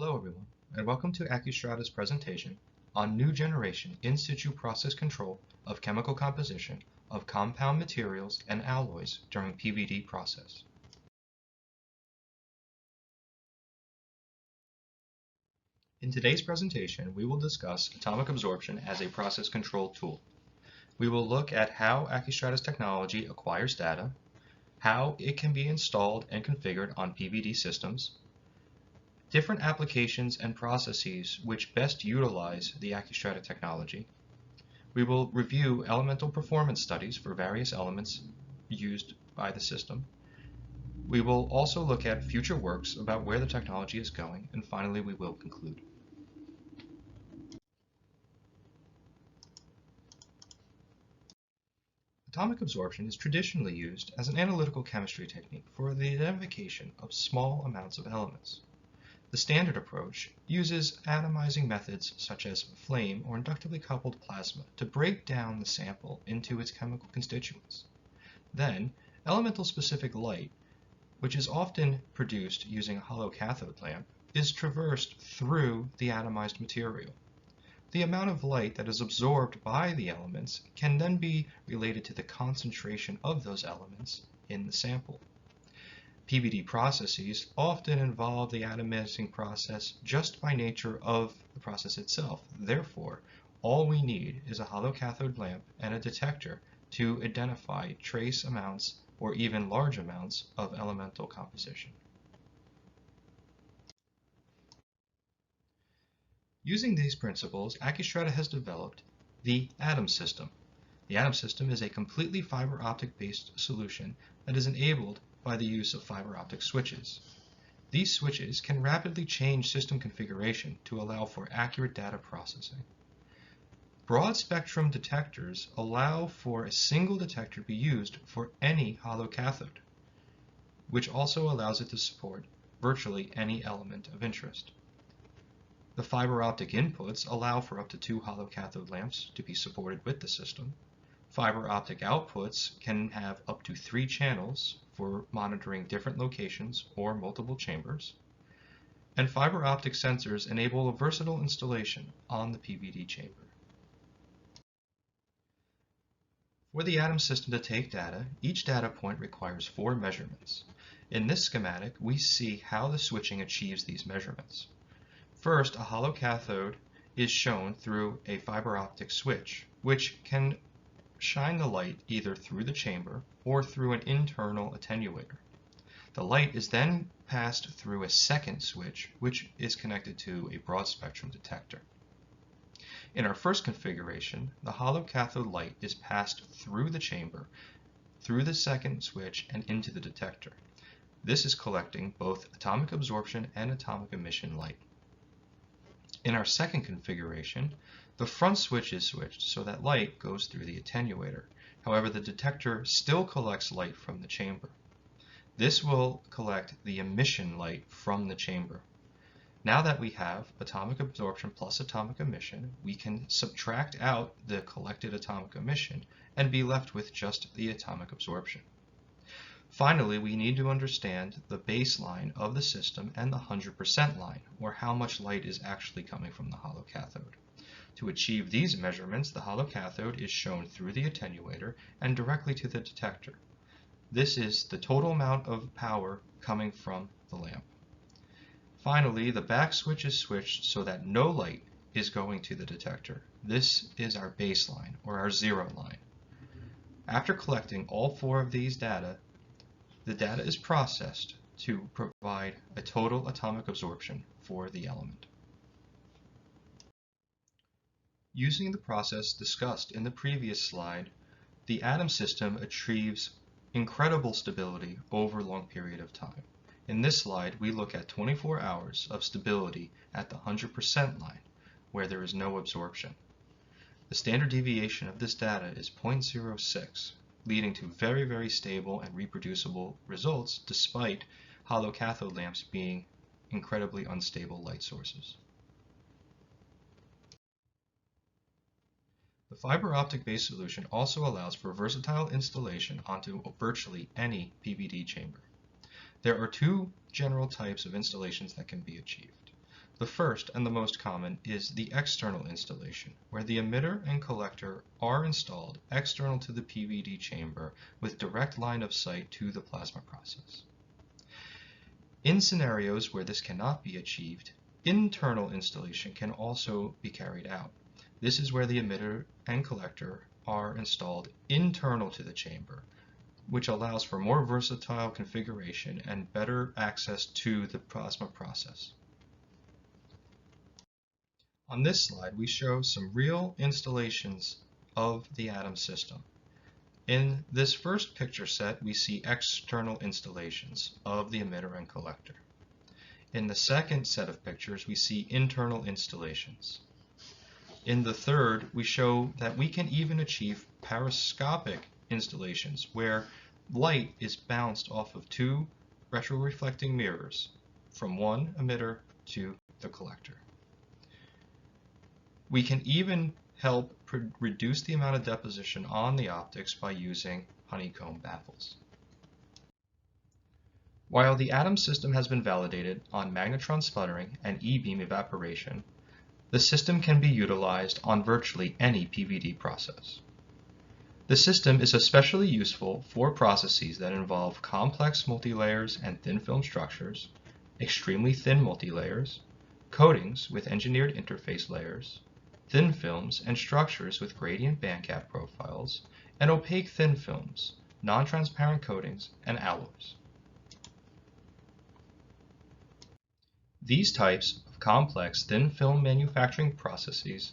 Hello everyone, and welcome to AccuStrata's presentation on new generation in situ process control of chemical composition of compound materials and alloys during PVD process. In today's presentation, we will discuss atomic absorption as a process control tool. We will look at how AccuStrata's technology acquires data, how it can be installed and configured on PVD systems, different applications and processes which best utilize the AccuStrata technology. We will review elemental performance studies for various elements used by the system. We will also look at future works about where the technology is going, and finally we will conclude. Atomic absorption is traditionally used as an analytical chemistry technique for the identification of small amounts of elements. The standard approach uses atomizing methods such as flame or inductively coupled plasma to break down the sample into its chemical constituents. Then, elemental-specific light, which is often produced using a hollow cathode lamp, is traversed through the atomized material. The amount of light that is absorbed by the elements can then be related to the concentration of those elements in the sample. PVD processes often involve the atomizing process just by nature of the process itself. Therefore, all we need is a hollow cathode lamp and a detector to identify trace amounts or even large amounts of elemental composition. Using these principles, AccuStrata has developed the atom system. The atom system is a completely fiber optic based solution that is enabled by the use of fiber optic switches. These switches can rapidly change system configuration to allow for accurate data processing. Broad spectrum detectors allow for a single detector to be used for any hollow cathode, which also allows it to support virtually any element of interest. The fiber optic inputs allow for up to 2 hollow cathode lamps to be supported with the system. Fiber optic outputs can have up to 3 channels for monitoring different locations or multiple chambers. And fiber optic sensors enable a versatile installation on the PVD chamber. For the atom system to take data, each data point requires 4 measurements. In this schematic, we see how the switching achieves these measurements. First, a hollow cathode is shown through a fiber optic switch, which can shine the light either through the chamber or through an internal attenuator. The light is then passed through a second switch, which is connected to a broad spectrum detector. In our first configuration, the hollow cathode light is passed through the chamber, through the second switch, and into the detector. This is collecting both atomic absorption and atomic emission light. In our second configuration, the front switch is switched so that light goes through the attenuator. However, the detector still collects light from the chamber. This will collect the emission light from the chamber. Now that we have atomic absorption plus atomic emission, we can subtract out the collected atomic emission and be left with just the atomic absorption. Finally, we need to understand the baseline of the system and the 100% line, or how much light is actually coming from the hollow cathode. To achieve these measurements, the hollow cathode is shown through the attenuator and directly to the detector. This is the total amount of power coming from the lamp. Finally, the back switch is switched so that no light is going to the detector. This is our baseline, or our zero line. After collecting all 4 of these data, the data is processed to provide a total atomic absorption for the element. Using the process discussed in the previous slide, the atom system achieves incredible stability over a long period of time. In this slide, we look at 24 hours of stability at the 100% line, where there is no absorption. The standard deviation of this data is 0.06, leading to very, very stable and reproducible results despite hollow cathode lamps being incredibly unstable light sources. The fiber optic based solution also allows for versatile installation onto virtually any PVD chamber. There are 2 general types of installations that can be achieved. The first and the most common is the external installation, where the emitter and collector are installed external to the PVD chamber with direct line of sight to the plasma process. In scenarios where this cannot be achieved, internal installation can also be carried out. This is where the emitter and collector are installed internal to the chamber, which allows for more versatile configuration and better access to the plasma process. On this slide, we show some real installations of the atom system. In this first picture set, we see external installations of the emitter and collector. In the second set of pictures, we see internal installations. In the third, we show that we can even achieve periscopic installations where light is bounced off of two retroreflecting mirrors from one emitter to the collector. We can even help reduce the amount of deposition on the optics by using honeycomb baffles. While the atom system has been validated on magnetron sputtering and E-beam evaporation, the system can be utilized on virtually any PVD process. The system is especially useful for processes that involve complex multilayers and thin film structures, extremely thin multilayers, coatings with engineered interface layers, thin films and structures with gradient bandgap profiles, and opaque thin films, non-transparent coatings, and alloys. These types of complex thin film manufacturing processes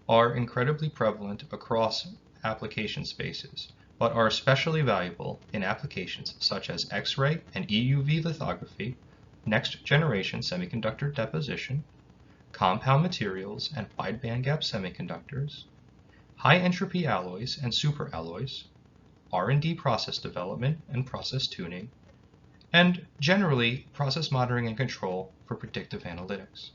are incredibly prevalent across application spaces, but are especially valuable in applications such as X-ray and EUV lithography, next-generation semiconductor deposition, compound materials and wide bandgap semiconductors, high-entropy alloys and superalloys, R&D process development and process tuning, and generally process monitoring and control for predictive analytics.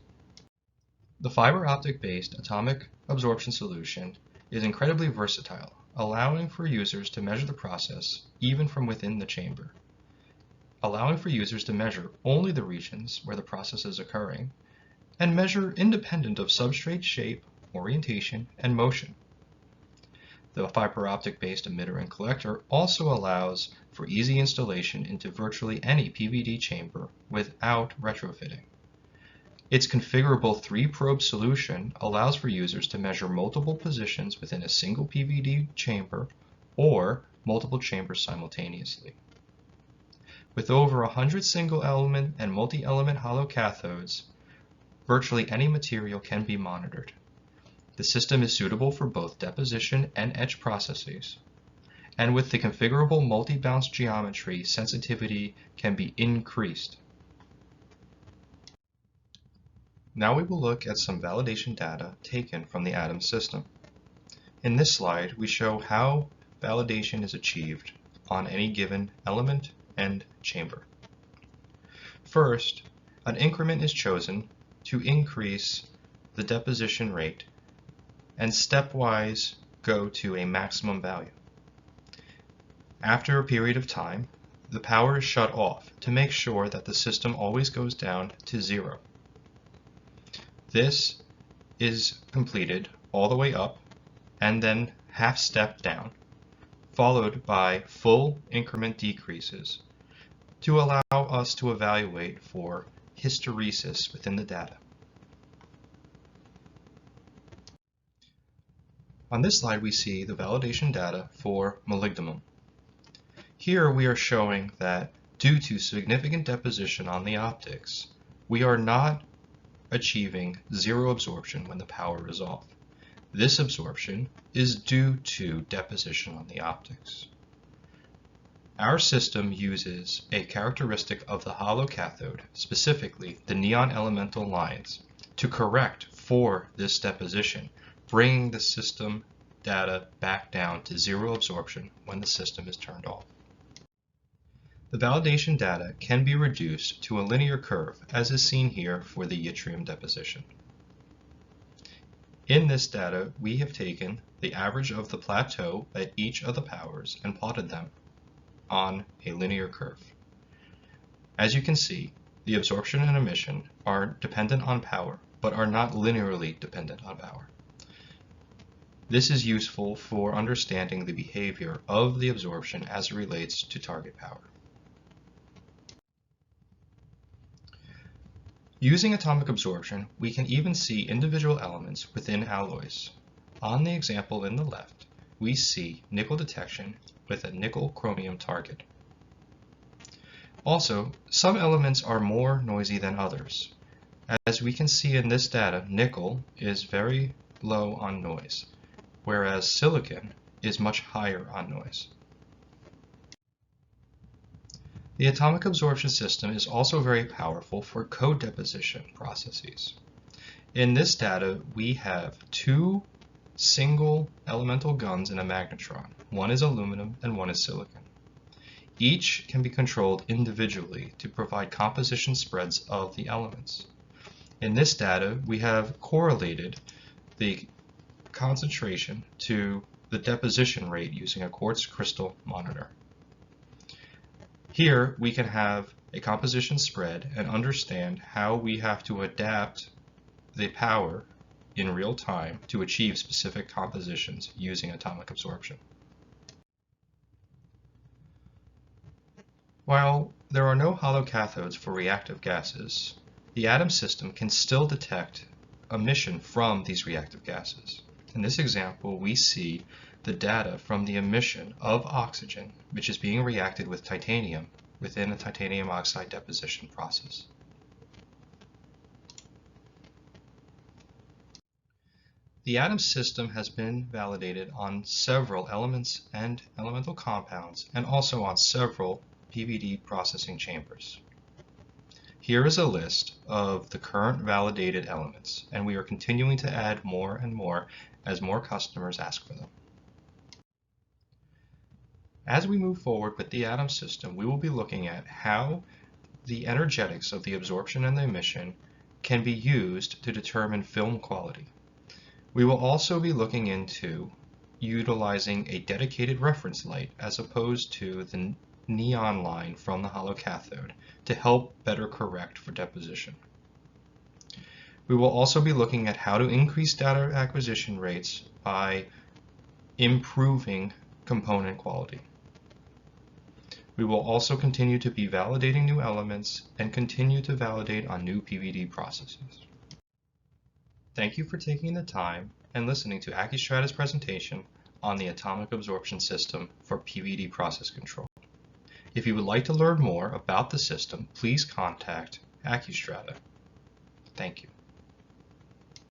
The fiber optic-based atomic absorption solution is incredibly versatile, allowing for users to measure the process even from within the chamber, allowing for users to measure only the regions where the process is occurring, and measure independent of substrate shape, orientation, and motion. The fiber optic-based emitter and collector also allows for easy installation into virtually any PVD chamber without retrofitting. Its configurable 3-probe solution allows for users to measure multiple positions within a single PVD chamber or multiple chambers simultaneously. With over 100 single-element and multi-element hollow cathodes, virtually any material can be monitored. The system is suitable for both deposition and etch processes, and with the configurable multi-bounce geometry, sensitivity can be increased. Now we will look at some validation data taken from the atom system. In this slide, we show how validation is achieved on any given element and chamber. First, an increment is chosen to increase the deposition rate and stepwise go to a maximum value. After a period of time, the power is shut off to make sure that the system always goes down to 0. This is completed all the way up and then half step down, followed by full increment decreases to allow us to evaluate for hysteresis within the data. On this slide, we see the validation data for molybdenum. Here we are showing that due to significant deposition on the optics, we are not achieving 0 absorption when the power is off. This absorption is due to deposition on the optics. Our system uses a characteristic of the hollow cathode, specifically the neon elemental lines, to correct for this deposition, bringing the system data back down to 0 absorption when the system is turned off. The validation data can be reduced to a linear curve, as is seen here for the yttrium deposition. In this data, we have taken the average of the plateau at each of the powers and plotted them on a linear curve. As you can see, the absorption and emission are dependent on power, but are not linearly dependent on power. This is useful for understanding the behavior of the absorption as it relates to target power. Using atomic absorption, we can even see individual elements within alloys. On the example in the left, we see nickel detection with a nickel-chromium target. Also, some elements are more noisy than others. As we can see in this data, nickel is very low on noise, whereas silicon is much higher on noise. The atomic absorption system is also very powerful for code deposition processes. In this data, we have two single elemental guns in a magnetron. One is aluminum and one is silicon. Each can be controlled individually to provide composition spreads of the elements. In this data, we have correlated the concentration to the deposition rate using a quartz crystal monitor. Here we can have a composition spread and understand how we have to adapt the power in real time to achieve specific compositions using atomic absorption. While there are no hollow cathodes for reactive gases, the atom system can still detect emission from these reactive gases. In this example, we see the data from the emission of oxygen, which is being reacted with titanium within a titanium oxide deposition process. The atom system has been validated on several elements and elemental compounds, and also on several PVD processing chambers. Here is a list of the current validated elements, and we are continuing to add more and more as more customers ask for them. As we move forward with the atom system, we will be looking at how the energetics of the absorption and the emission can be used to determine film quality. We will also be looking into utilizing a dedicated reference light as opposed to the neon line from the hollow cathode to help better correct for deposition. We will also be looking at how to increase data acquisition rates by improving component quality. We will also continue to be validating new elements and continue to validate on new PVD processes. Thank you for taking the time and listening to AccuStrata's presentation on the atomic absorption system for PVD process control. If you would like to learn more about the system, please contact AccuStrata. Thank you.